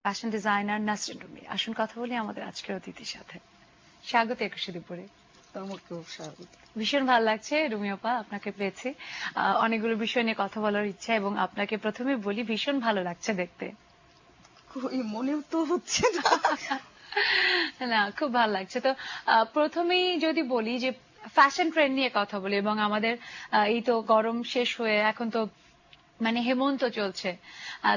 Fashion designer Nasrin Rumi. আসুন কথা বলি আমাদের আজকের অতিথির সাথে। স্বাগত 21শে দুপুরে। তোমাকেও স্বাগত। ভীষণ ভালো লাগছে রুমি আপা, আপনাকে পেয়েছি। অনেকগুলো বিষয় নিয়ে কথা বলার ইচ্ছা, এবং আপনাকে প্রথমে বলি ভীষণ ভালো লাগছে দেখতে। কই মনেও তো হচ্ছে না। না, খুব ভালো লাগছে। তো প্রথমেই যদি বলি যে ফ্যাশন ট্রেন্ড নিয়ে কথা বলি, এবং আমাদের এই তো গরম শেষ হয়ে এখন তো মানে হেমন্ত চলছে।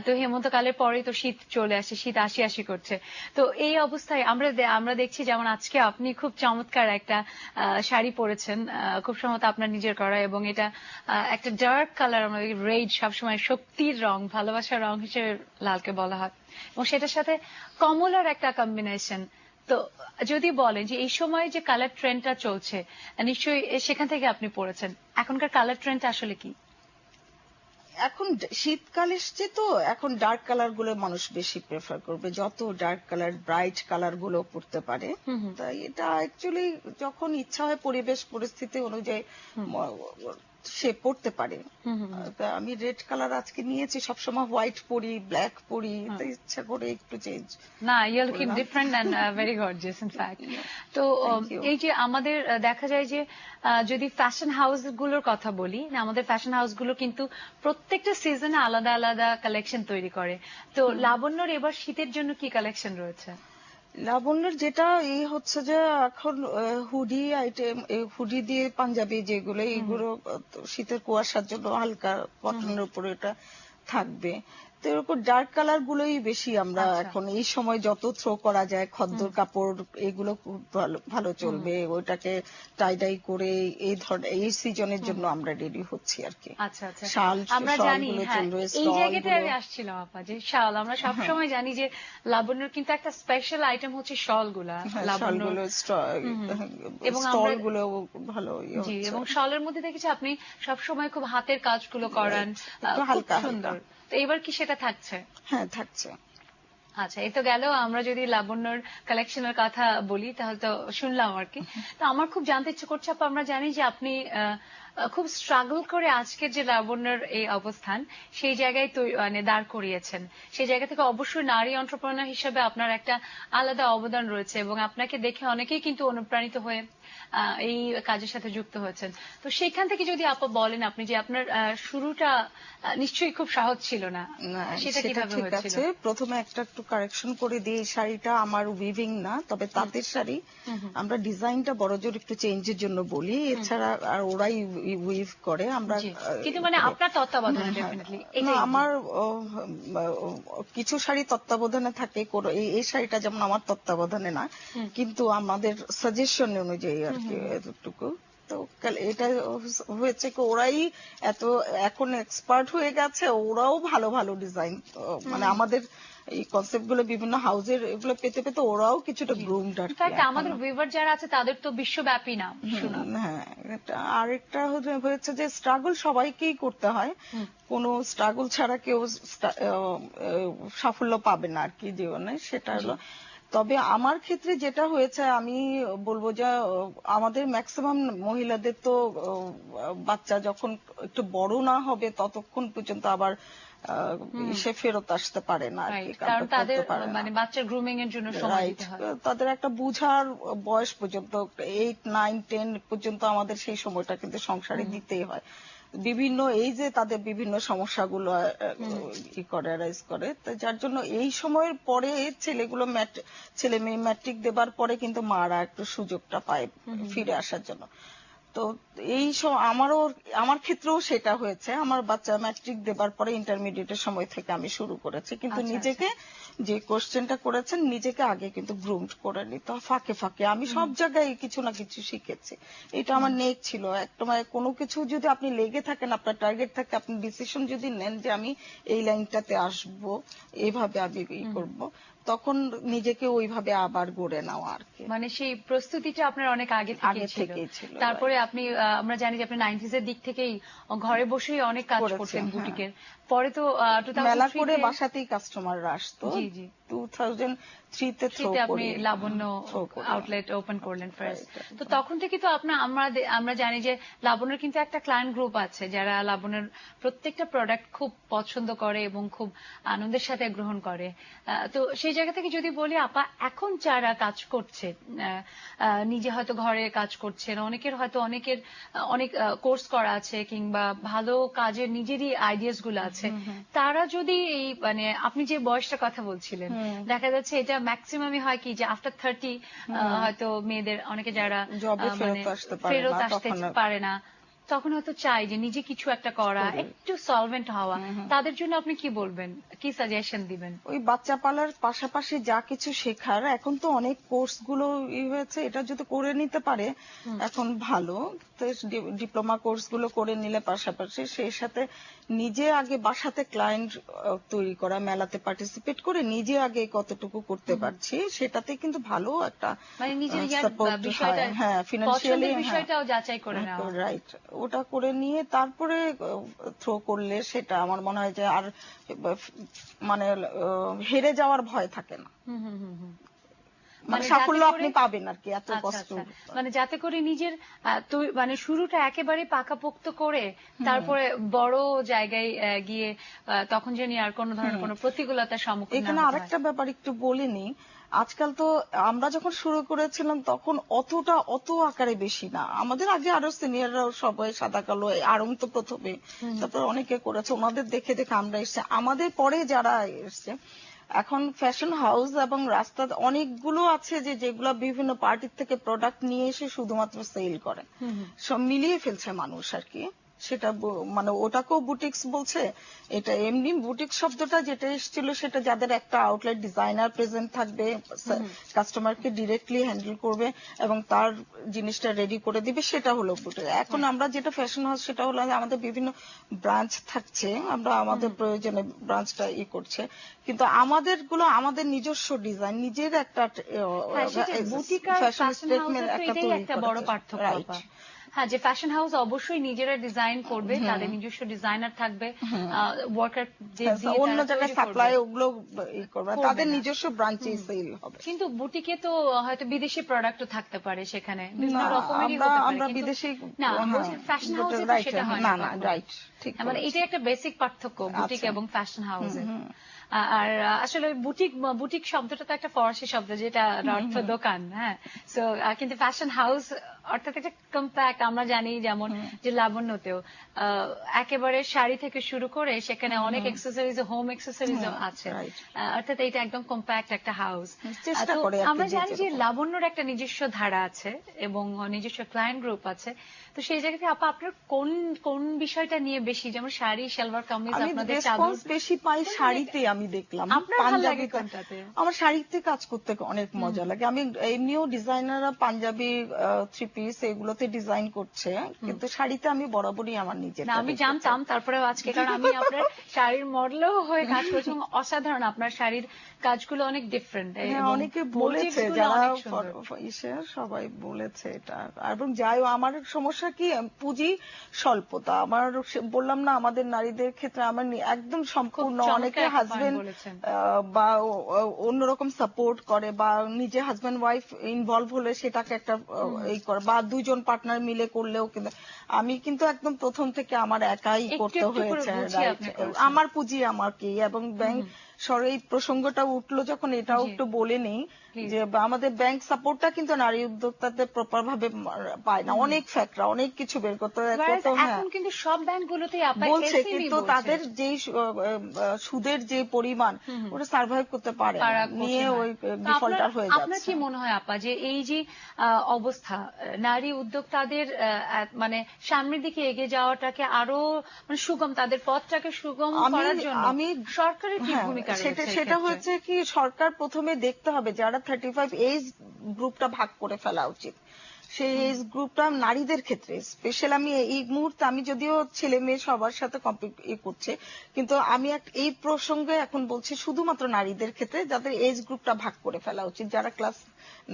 তো হেমন্তকালের পরেই তো শীত চলে আসে, শীত আসি আসি করছে। তো এই অবস্থায় আমরা দেখছি যেমন আজকে আপনি খুব চমৎকার একটা শাড়ি পরেছেন, খুব সম্ভবত আপনার নিজের করা, এবং এটা একটা ডার্ক কালার, আমরা রেড সবসময় শক্তির রং, ভালোবাসার রং হিসেবে লালকে বলা হয়, এবং সেটার সাথে কমলার একটা কম্বিনেশন। তো যদি বলেন যে এই সময় যে কালার ট্রেন্ডটা চলছে, নিশ্চয়ই সেখান থেকে আপনি পড়েছেন, এখনকার কালার ট্রেন্ডটা আসলে কি? এখন শীতকাল এসছে তো এখন ডার্ক কালার গুলো মানুষ বেশি প্রেফার করবে, যত ডার্ক কালার ব্রাইট কালার গুলো পড়তে পারে। তাই এটা অ্যাকচুয়ালি যখন ইচ্ছা হয় পরিবেশ পরিস্থিতি অনুযায়ী সে পড়তে পারে। তা আমি রেড কালার আজকে নিয়েছি, সবসময় হোয়াইট পরি, ব্ল্যাক পরি, তাই ইচ্ছা করে একটু চেঞ্জ। না, you looking different and very gorgeous in fact. তো এই যে আমাদের দেখা যায় যে যদি ফ্যাশন হাউস গুলোর কথা বলি, না আমাদের ফ্যাশন হাউস গুলো কিন্তু প্রত্যেকটা সিজনে আলাদা আলাদা কালেকশন তৈরি করে। তো লাবণ্যর এবার শীতের জন্য কি কালেকশন রয়েছে? লাবণ্যের যেটা এই হচ্ছে যে এখন হুডি আইটেম, হুডি দিয়ে পাঞ্জাবি যেগুলো, এইগুলো শীতের কুয়াশার জন্য হালকা কটনের উপরে এটা থাকবে। তো এরকম ডার্ক কালার গুলোই বেশি আমরা এখন এই সময় যত থ্রো করা যায়, খদ্দর কাপড় এগুলো খুব ভালো চলবে। ওইটাকে টাই ডাই করে এই ধরনের এই সিজনের জন্য আমরা রেডি হচ্ছি আর কি। আচ্ছা আচ্ছা, শাল আমরা জানি, গুলো হ্যাঁ চলবে, এই স্টল জায়গাটায় গুলো। আমি আসছিলাম আপা, যে শাল আমরা সবসময় জানি যে লাবণ্যর কিন্তু একটা স্পেশাল আইটেম হচ্ছে শল গুলা, শাল লাবণ্য, গুলো, এবং স্টল গুলো ভালো জি, হচ্ছে। এবং শলের মধ্যে দেখেছি আপনি সবসময় খুব হাতের কাজগুলো করান, খুব হালকা সুন্দর। তো এবার কি সেটা থাকছে? হ্যাঁ, থাকছে। আচ্ছা, এই তো গেল। আমরা যদি লাবণ্যর কালেকশনের কথা বলি তাহলে তো শুনলাম আর কি। তো আমার খুব জানতে ইচ্ছে করছে আপা, আমরা জানি যে আপনি খুব স্ট্রাগল করে আজকের যে লাবণ্যর এই অবস্থান সেই জায়গায় মানে দাঁড় করিয়েছেন। সেই জায়গা থেকে অবশ্যই নারী এন্টারপ্রেনার হিসেবে আপনার একটা আলাদা অবদান রয়েছে, এবং আপনাকে দেখে অনেকেই কিন্তু অনুপ্রাণিত হয়ে এই কাজের সাথে যুক্ত হয়েছেন। তো সেখান থেকে যদি আপা বলেন, আপনি যে আপনার শুরুটা নিশ্চয়ই খুব সহজ ছিল না, সেটা কিভাবে ঠিক হয়েছিল? আছে, প্রথমে একটু কারেকশন করে দিই। এই শাড়িটা আমার উইভিং না, তবে তাঁতের শাড়ি। আমরা ডিজাইনটা বড়জোর একটু চেঞ্জের জন্য বলি, এছাড়া আর ওরাই উইভ করে। আমরা কিন্তু মানে আপনার তত্ত্বাবধানে ডেফিনেটলি না, আমার কিছু শাড়ি তত্ত্বাবধানে থাকে, এই শাড়িটা যেমন আমার তত্ত্বাবধানে না, কিন্তু আমাদের সাজেশন অনুযায়ী আর কি এতটুকু। তো এটা হয়েছে কি, ওরাই এত এখন এক্সপার্ট হয়ে গেছে, ওরাও ভালো ভালো ডিজাইন, মানে আমাদের এই কনসেপ্ট গুলো বিভিন্ন হাউজের এগুলো পেতে পেতে ওরাও কিছুটা গ্রুমড আর কি। আমাদের ভিউয়ার যারা আছে তাদের তো বিশ্বব্যাপী না শোনা। হ্যাঁ, আরেকটা হয়েছে যে স্ট্রাগল সবাইকেই করতে হয়, কোনো স্ট্রাগল ছাড়া কেউ সাফল্য পাবে না আর কি জীবনে, সেটা হলো। তবে আমার ক্ষেত্রে যেটা হয়েছে, আমি বলবো যে আমাদের ম্যাক্সিমাম মহিলাদের তো বাচ্চা যখন একটু বড় না হবে ততক্ষণ পর্যন্ত আবার সে ফেরত আসতে পারে না আর কি, কারণ তাদের মানে বাচ্চার গ্রুমিং এর জন্য সময় দিতে হয়। তাদের একটা বুঝার বয়স পর্যন্ত 8, 9, 10 পর্যন্ত আমাদের সেই সময়টা কিন্তু সংসারে দিতেই হয়। বিভিন্ন এই যে তাদের বিভিন্ন সমস্যাগুলো রাইজ করে, যার জন্য এই সময়ের পরে ছেলে মেয়ে ম্যাট্রিক দেবার পরে কিন্তু মারা একটু সুযোগটা পায় ফিরে আসার জন্য। তো আমার ক্ষেত্রেও সেটা হয়েছে। আমার বাচ্চা ম্যাট্রিক দেবার পরে ইন্টারমিডিয়েটের সময় থেকে আমি শুরু করেছি, কিন্তু নিজেকে যে কোশ্চেনটা করেছেন, নিজেকে আগে কিন্তু গ্রুমড করে নিতে ফাঁকে ফাঁকে আমি সব জায়গায় কিছু না কিছু শিখেছি। এটা আমার নেক ছিল। একটা কোনো কিছু যদি আপনি লেগে থাকেন, আপনার টার্গেট থাকে, আপনি ডিসিশন যদি নেন যে আমি এই লাইনটাতে আসবো, এইভাবে আমি করব, তখন নিজেকে ওইভাবে আবার গড়ে নেওয়া আর কি। মানে সেই প্রস্তুতিটা আপনার অনেক আগে আগে থেকেই থেকেই ছিল। ছিল, তারপরে আপনি আমরা জানি যে আপনি 90s এর দিক থেকেই ঘরে বসেই অনেক কাজ করেছি, করতেন হ্যাঁ। বুটিকের। পরে তো মেলা 2003 করে তে বাসাতেই কাস্টমাররা আসতো। জি জি 2003 তে থ্রো শীতে আপনি করি, লাবণ্য থ্রো করি। আউটলেট ওপেন করলেন ফার্স্ট। Right, তো তখন থেকে তো আমরা জানি যে লাবণ্যর কিন্তু একটা ক্লায়েন্ট গ্রুপ আছে যারা লাবণ্যর প্রত্যেকটা প্রোডাক্ট খুব পছন্দ করে এবং খুব আনন্দের সাথে গ্রহণ করে। তো সেই জায়গা থেকে যদি বলি আপা, এখন যারা কাজ করছে নিজে হয়তো ঘরে কাজ করছেন, অনেকের অনেক কোর্স করা আছে কিংবা ভালো কাজের নিজেরই আইডিয়াস গুলো আছে, তারা যদি এই মানে আপনি যে বয়সটার কথা বলছিলেন, দেখা যাচ্ছে এটা ম্যাক্সিমামই হয় কি যে আফটার 30 হয়তো মেয়েদের অনেকে যারা জবে মানে ফেরত আসতে পারে না, তখন হয়তো চাই যে নিজে কিছু একটা করা, একটু সলভেন্ট হওয়া। তাদের জন্য আপনি কি বলবেন, কি সাজেশন দিবেন? ওই বাচ্চা পালার পাশাপাশি যা কিছু শেখার, এখন তো অনেক কোর্স গুলো হয়েছে, এটা যদি করে নিতে পারে এখন ভালো। তো ডিপ্লোমা কোর্স গুলো করে নিলে পাশাপাশি সেই সাথে নিজে আগে বাসাতে ক্লায়েন্ট তৈরি করা, মেলাতে পার্টিসিপেট করে নিজে আগে কতটুকু করতে পারছি সেটাতে কিন্তু ভালো একটা মানে নিজের সাপোর্ট বিষয়টা, হয়। হ্যাঁ, ফিনান্সিয়ালি বিষয়টাও যাচাই করে নেওয়া। রাইট, ওটা করে নিয়ে তারপরে থ্রো করলে সেটা আমার মনে হয় যে আর মানে হেরে যাওয়ার ভয় থাকে না। মানে সাফল্য আপনি পাবেন আর কি, এত কষ্ট। মানে যাতে করে নিজের মানে শুরুটা একেবারে পাকাপোক্ত করে তারপরে বড় জায়গায় গিয়ে তখন জানি আর কোন ধরনের কোনো প্রতিকূলতার সম্মুখীন না হতে হয়। এখানে আরেকটা ব্যাপার একটু বলিনি, আজকাল তো আমরা যখন শুরু করেছিলাম তখন অত আকারে বেশি না। আমাদের আগে আরো সিনিয়ররাও সবাই সাদা কালো, আরং তো প্রথমে, তারপর অনেকে করেছে, ওনাদের দেখে দেখে আমরা এসছে। আমাদের পরে যারা এসছে এখন ফ্যাশন হাউস এবং রাস্তা অনেকগুলো আছে যেগুলো বিভিন্ন পার্টির থেকে প্রোডাক্ট নিয়ে এসে শুধুমাত্র সেল করে, সব মিলিয়ে ফেলছে মানুষ আর কি। সেটা মানে ওটাকেও বুটিক্স বলছে। এটা এমনি বুটিক্স শব্দটা যেটা এসেছিল সেটা যাদের একটা আউটলেট ডিজাইনার প্রেজেন্ট থাকবে, কাস্টমারকে ডিরেক্টলি হ্যান্ডেল করবে এবং তার জিনিসটা রেডি করে দিবে, সেটা হলো বুটিক। এখন আমরা যেটা ফ্যাশন হাউস সেটা হলো আমাদের বিভিন্ন ব্রাঞ্চ থাকছে, আমরা আমাদের প্রয়োজনে ব্রাঞ্চটা করছে, কিন্তু আমাদের গুলো আমাদের নিজস্ব ডিজাইন, নিজের একটা ফ্যাশন স্টেটমেন্ট একটা বড় পার্থক্য। হ্যাঁ, যে ফ্যাশন হাউস অবশ্যই নিজেরা ডিজাইন করবে, তাদের নিজস্ব ডিজাইনার থাকবে, ওয়ার্কার অন্য জায়গায় সাপ্লাই ওগুলো করবে, তাদের নিজস্ব ব্রাঞ্চে সেল হবে। কিন্তু বুটিকে তো হয়তো বিদেশি প্রোডাক্টও থাকতে পারে সেখানে, বিভিন্ন রকমেরই হতে পারে, আমরা বিদেশি না ফ্যাশন হাউসে সেটা হয় না। রাইট, ঠিক, মানে এটা একটা বেসিক পার্থক্য বুটিক এবং ফ্যাশন হাউসের। আর আসলে বুটিক শব্দটা তো একটা ফরাসি শব্দ যেটা অর্থ দোকান, হ্যাঁ। সো কিন্তু ফ্যাশন হাউস অর্থাৎ একটা কম্প্যাক্ট, আমরা জানি যেমন যে লাবণ্যতেও একেবারে শাড়ি থেকে শুরু করে সেখানে অনেক অ্যাক্সেসরিজ, হোম অ্যাক্সেসরিজ আছে, অর্থাৎ এটা একদম কম্প্যাক্ট একটা হাউস। আমরা জানি যে লাবণ্যর একটা নিজস্ব ধারা আছে এবং নিজস্ব ক্লায়েন্ট গ্রুপ আছে। তো সেই জায়গাতে আপা আপনার কোন বিষয়টা নিয়ে বেশি, যেমন শাড়ি, সালোয়ার কামিজ, আপনাদের চাদর বেশি পাই শাড়িতে। আমি দেখলাম পাঞ্জাবিতে, আমার শাড়িতে কাজ করতে অনেক মজা লাগে। আমি এমনিও ডিজাইনাররা পাঞ্জাবি, থ্রি পিস এগুলোতে ডিজাইন করছে, কিন্তু শাড়িতে আমি বরাবরই আমার নিজের। আমি জানতাম তারপরেও আজকে, কারণ আমি আপনার শাড়ির মডেলও হয়ে কাজ করছি, অসাধারণ আপনার শাড়ির কাজগুলো অনেক ডিফারেন্ট। অনেকে বলেছে, যারা সবাই বলেছে এটা। এবং যাই আমার সমস্যা কি, পুঁজি স্বল্পতা। আমার বললাম না, আমাদের নারীদের ক্ষেত্রে আমার একদম সম্পূর্ণ, অনেকে হাজবেন্ড বা অন্যরকম সাপোর্ট করে বা নিজে হাজবেন্ড ওয়াইফ ইনভলভ হলে সেটাকে একটা করে, বা দুইজন পার্টনার মিলে করলেও, কিন্তু আমি কিন্তু একদম প্রথম থেকে আমার একাই করতে হয়েছে। আমার পুঁজি আমাকেই। এবং ব্যাংক এই প্রসঙ্গটা উঠলো যখন, এটাও একটু বলে নেই যে আমাদের ব্যাংক সাপোর্টটা কিন্তু নারী উদ্যোক্তাদের প্রপার ভাবে পায় না। অনেক ফ্যাক্টর, অনেক কিছু বের করতে হয়। এখন কিন্তু সব ব্যাংকগুলোতেই বলছে, কিন্তু তাদের যে সুদের যে পরিমাণ, ওটা সার্ভাইভ করতে পারে নিয়ে ওই ডিফল্টার হয়ে যাচ্ছে। আপনার কি মনে হয় আপা যে এই যে অবস্থা, নারী উদ্যোক্তাদের মানে সামনের দিকে এগিয়ে যাওয়াটাকে আরো মানে সুগম, তাদের পথটাকে সুগম করার জন্য আমি সরকারের কি ভূমিকা রয়েছে? সেটা হচ্ছে কি, সরকার প্রথমে দেখতে হবে যারা 35 এজ গ্রুপটা ভাগ করে ফেলা উচিত। সেই এজ গ্রুপটা নারীদের ক্ষেত্রে স্পেশাল। আমি এই মুহূর্তে আমি যদিও ছেলে মেয়ে সবার সাথে করছে, কিন্তু আমি এই প্রসঙ্গে এখন বলছি শুধুমাত্র নারীদের ক্ষেত্রে, যাদের এজ গ্রুপটা ভাগ করে ফেলা উচিত। যারা ক্লাস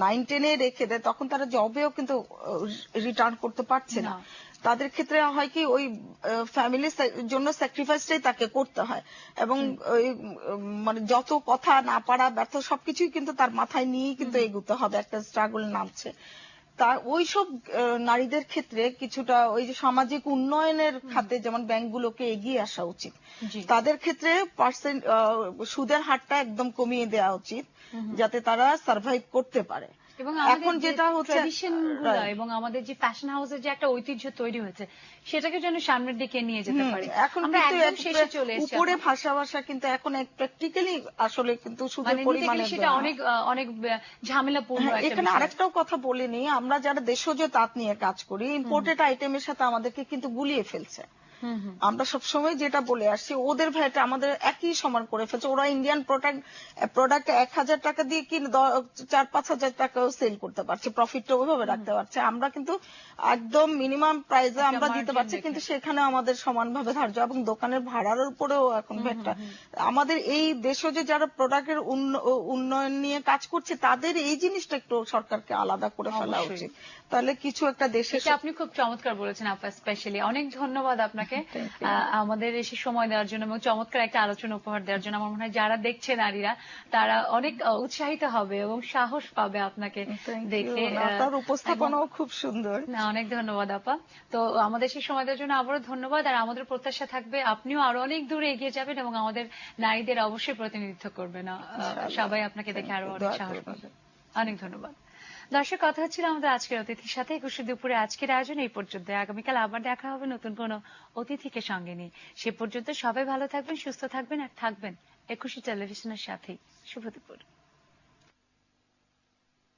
9-10-এ রেখে দেয় তখন তারা জবেও কিন্তু রিটার্ন করতে পারছে না। তাদের ক্ষেত্রে হয় কি, ওই ফ্যামিলির জন্য স্যাক্রিফাইসটাই তাকে করতে হয়, এবং ওই মানে যত কথা না পারা ব্যর্থ সবকিছুই কিন্তু তার মাথায় নিয়েই কিন্তু এগুতে হবে, একটা স্ট্রাগল নামছে। তা ওইসব নারীদের ক্ষেত্রে কিছুটা ওই যে সামাজিক উন্নয়নের খাতে যেমন ব্যাংকগুলোকে এগিয়ে আসা উচিত, তাদের ক্ষেত্রে সুদের হারটা একদম কমিয়ে দেওয়া উচিত, যাতে তারা সার্ভাইভ করতে পারে। এবং এখন যেটা হচ্ছে ট্র্যাডিশন গুলো এবং আমাদের যে ফ্যাশন হাউসের যে একটা ঐতিহ্য তৈরি হয়েছে সেটাকে যেন সামনের দিকে নিয়ে যেতে পারি। এখন আমরা কিন্তু একদম শেষে চলে এসেছি। উপরে ভাষা কিন্তু এখন প্র্যাকটিক্যালি আসলে কিন্তু সুদের মানে পরিমাণে সেটা অনেক অনেক ঝামেলাপূর্ণ একটা এখানে বিষয়। আরেকটাও কথা বলে নিই, আমরা যারা দেশজ তাঁত নিয়ে কাজ করি, ইম্পোর্টেড আইটেমের সাথে আমাদেরকে কিন্তু গুলিয়ে ফেলছে। আমরা সবসময় যেটা বলে আসছি, ওদের ভ্যাট আমাদের একই সমান করে ফেলছে। ওরা ইন্ডিয়ান প্রোডাক্ট 1000 টাকা দিয়ে কিনে 4-5 হাজার টাকাও সেল করতে পারছে, প্রফিটটা ওইভাবে রাখতে পারছে। আমরা কিন্তু একদম মিনিমাম প্রাইসে আমরা দিতে পারছি, কিন্তু সেখানে আমাদের সমানভাবে ধার্য, এবং দোকানের ভাড়ার উপরেও এখন ভ্যাটটা। আমাদের এই দেশজ যারা প্রোডাক্টের উন্নয়ন নিয়ে কাজ করছে, তাদের এই জিনিসটা একটু সরকারকে আলাদা করে ফেলা উচিত, তাহলে কিছু একটা দেশে। আপনি খুব চমৎকার বলেছেন আপা, স্পেশালি অনেক ধন্যবাদ আপনাকে আমাদের এসে সময় দেওয়ার জন্য এবং চমৎকার একটা আলোচনা উপহার দেওয়ার জন্য। আমার মনে হয় যারা দেখছে নারীরা তারা অনেক উৎসাহিত হবে এবং সাহস পাবে আপনাকে দেখে। আপনার উপস্থাপনাও খুব সুন্দর। না, অনেক ধন্যবাদ আপা। তো আমাদের সেই সময় দেওয়ার জন্য আবারও ধন্যবাদ। আর আমাদের প্রত্যাশা থাকবে আপনিও আরো অনেক দূরে এগিয়ে যাবেন এবং আমাদের নারীদের অবশ্যই প্রতিনিধিত্ব করবেন। সবাই আপনাকে দেখে আরো অনেক সাহস পাবে। অনেক ধন্যবাদ। দর্শক, কথা হচ্ছিল আমাদের আজকের অতিথির সাথে। 21শে দুপুরে আজকের আয়োজন এই পর্যন্ত। আগামীকাল আবার দেখা হবে নতুন কোনো অতিথিকে সঙ্গে নিয়ে। সে পর্যন্ত সবাই ভালো থাকবেন, সুস্থ থাকবেন আর থাকবেন 21শে টেলিভিশনের সাথেই। শুভ দুপুর।